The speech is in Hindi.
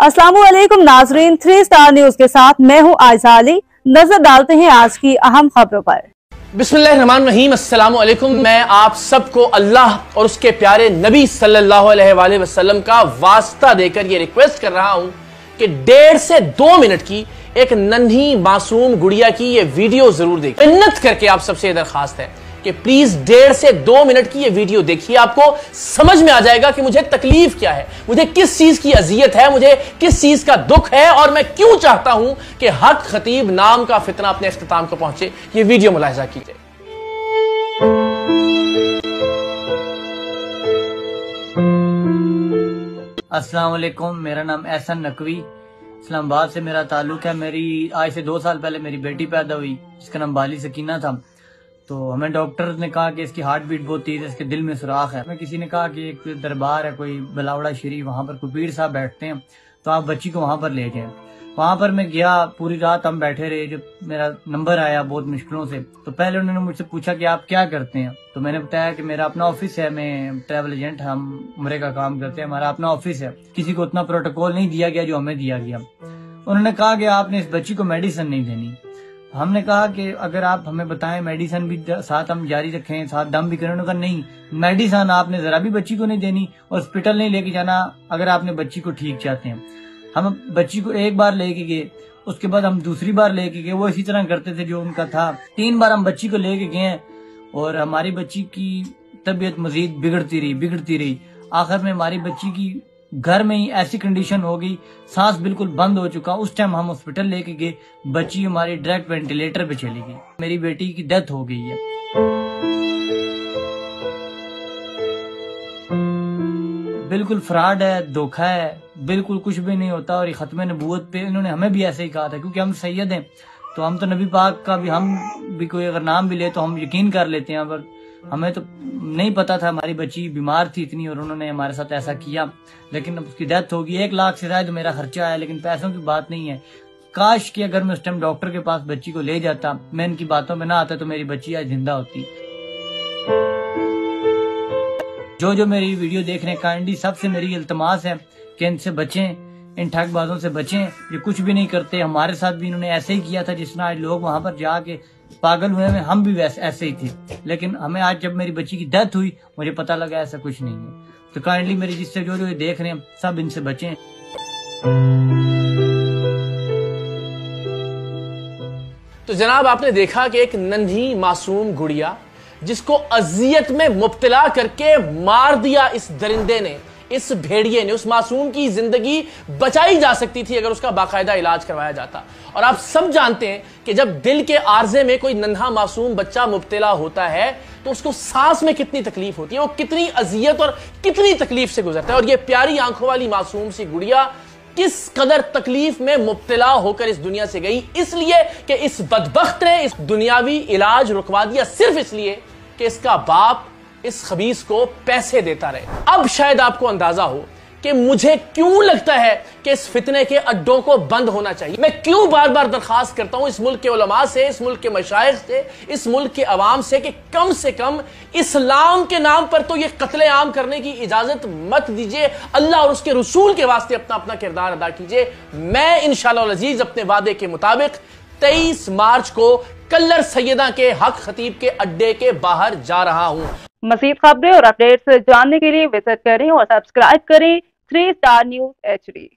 अस्सलामुअलैकुम नाजरीन, 3 स्टार न्यूज के साथ मैं हूं आयशा अली। नजर डालते हैं आज की अहम खबरों पर। बिस्मिल्लाहिर्रहमानिर्रहीम। अस्सलामुअलैकुम। मैं आप सबको अल्लाह और उसके प्यारे नबी सल्लल्लाहु अलैहि वसल्लम का वास्ता देकर ये रिक्वेस्ट कर रहा हूं कि 1.5 से 2 मिनट की एक नन्ही मासूम गुड़िया की ये वीडियो जरूर देखिए। मिन्नत करके आप सबसे ये दरखास्त है कि प्लीज 1.5 से 2 मिनट की ये वीडियो देखिए। आपको समझ में आ जाएगा कि मुझे तकलीफ क्या है, मुझे किस चीज की अजियत है, मुझे किस चीज का दुख है और मैं क्यों चाहता हूं कि हक खतीब नाम का फितना अपने इख्तिताम को पहुंचे। ये वीडियो मुलाहिजा कीजिए। अस्सलाम वालेकुम, मेरा नाम एहसन नकवी, इस्लामाबाद से मेरा ताल्लुक है। मेरी आज से 2 साल पहले मेरी बेटी पैदा हुई जिसका नाम बाली सकीना था। तो हमें डॉक्टर ने कहा कि इसकी हार्ट बीट बहुत तेज है, इसके दिल में सुराख है। हमें किसी ने कहा कि एक दरबार है कोई बलावड़ा शरीफ, वहाँ पर कोई पीर साहब बैठते हैं, तो आप बच्ची को वहाँ पर ले जाएं। वहाँ पर मैं गया, पूरी रात हम बैठे रहे। जब मेरा नंबर आया बहुत मुश्किलों से, तो पहले उन्होंने मुझसे पूछा कि आप क्या करते हैं। तो मैंने बताया कि मेरा अपना ऑफिस है, मैं ट्रैवल एजेंट, हम उम्रे का काम करते हैं, हमारा अपना ऑफिस है। किसी को उतना प्रोटोकॉल नहीं दिया गया जो हमें दिया गया। उन्होंने कहा कि आपने इस बच्ची को मेडिसिन नहीं देनी। हमने कहा कि अगर आप हमें बताएं मेडिसिन भी साथ हम जारी रखें, साथ दम भी करें। उन्होंने कहा नहीं, मेडिसिन आपने जरा भी बच्ची को नहीं देनी, हॉस्पिटल नहीं लेके जाना अगर आपने बच्ची को ठीक चाहते हैं। हम बच्ची को एक बार लेके गए, उसके बाद हम दूसरी बार लेके गए, वो इसी तरह करते थे जो उनका था। 3 बार हम बच्ची को लेके गए और हमारी बच्ची की तबीयत मजीद बिगड़ती रही। आखिर में हमारी बच्ची की घर में ही ऐसी कंडीशन हो गई, सांस बिल्कुल बंद हो चुका। उस टाइम हम हॉस्पिटल लेके गए, बच्ची हमारी डायरेक्ट वेंटिलेटर पे चली गई। मेरी बेटी की डेथ हो गई है। बिल्कुल फ्रॉड है, धोखा है, बिल्कुल कुछ भी नहीं होता। और ये खत्म नबूवत पे इन्होंने हमें भी ऐसे ही कहा था, क्योंकि हम सैयद हैं तो हम तो नबी पाक का भी, हम भी कोई अगर नाम भी ले तो हम यकीन कर लेते हैं। पर हमें तो नहीं पता था, हमारी बच्ची बीमार थी इतनी और उन्होंने हमारे साथ ऐसा किया। लेकिन अब उसकी डेथ होगी। 1 लाख से शायद मेरा खर्चा आया, लेकिन पैसों की बात नहीं है। काश कि अगर मैं उस टाइम डॉक्टर के पास बच्ची को ले जाता, मैं इनकी बातों में ना आता, तो मेरी बच्ची आज जिंदा होती। जो मेरी वीडियो देख रहे हैं, काइंडली सबसे मेरी इल्तमास है कि इनसे बचें, इन ठगबाजों से बचें। ये कुछ भी नहीं करते। हमारे साथ भी इन्होंने ऐसे ही किया था, जिसने आज लोग वहां पर जाके पागल हुए हैं। हम भी वैसे ऐसे ही थे, लेकिन हमें आज जब मेरी बच्ची की डेथ हुई, मुझे पता लगा ऐसा कुछ नहीं है। तो काइंडली मेरी जिससे जो ये देख रहे हैं, सब इनसे बचें। तो जनाब, आपने देखा कि एक नन्ही मासूम गुड़िया जिसको अजियत में मुब्तला करके मार दिया इस दरिंदे ने, इस भेड़िए ने, उस मासूम की जिंदगी बचाई जा सकती थी अगर उसका बाकायदा इलाज करवाया जाता। और आप सब जानते हैं कि जब दिल के आर्जे में कोई नन्हा मासूम बच्चा मुब्तला होता है तो उसको सांस में कितनी तकलीफ होती है, वो कितनी अजियत और कितनी तकलीफ से गुजरता है। और ये प्यारी आंखों वाली मासूम सी गुड़िया किस कदर तकलीफ में मुब्तला होकर इस दुनिया से गई, इसलिए कि इस बदबख्त ने इस दुनियावी इलाज रुकवा दिया, सिर्फ इसलिए कि इसका बाप इस खबीस को पैसे देता रहे। अब शायद आपको अंदाजा हो कि मुझे क्यों लगता है कि इस फितने के अड्डों को बंद होना चाहिए। मैं क्यों बार बार दरखास्त करता हूं इस मुल्क के उलमा से, इस मुल्क के मशाइख से, इस मुल्क के अवाम से कि कम से कम इस्लाम के नाम पर तो ये कत्ले आम करने की इजाजत मत दीजिए। अल्लाह और उसके रसूल के वास्ते अपना अपना किरदार अदा कीजिए। मैं इंशाअल्लाह अज़ीज अपने वादे के मुताबिक 23 मार्च को कल्लर सैयदा के हक खतीब के अड्डे के बाहर जा रहा हूं। मज़ीद खबरें और अपडेट्स जानने के लिए विजिट करें और सब्सक्राइब करें 3 स्टार न्यूज HD।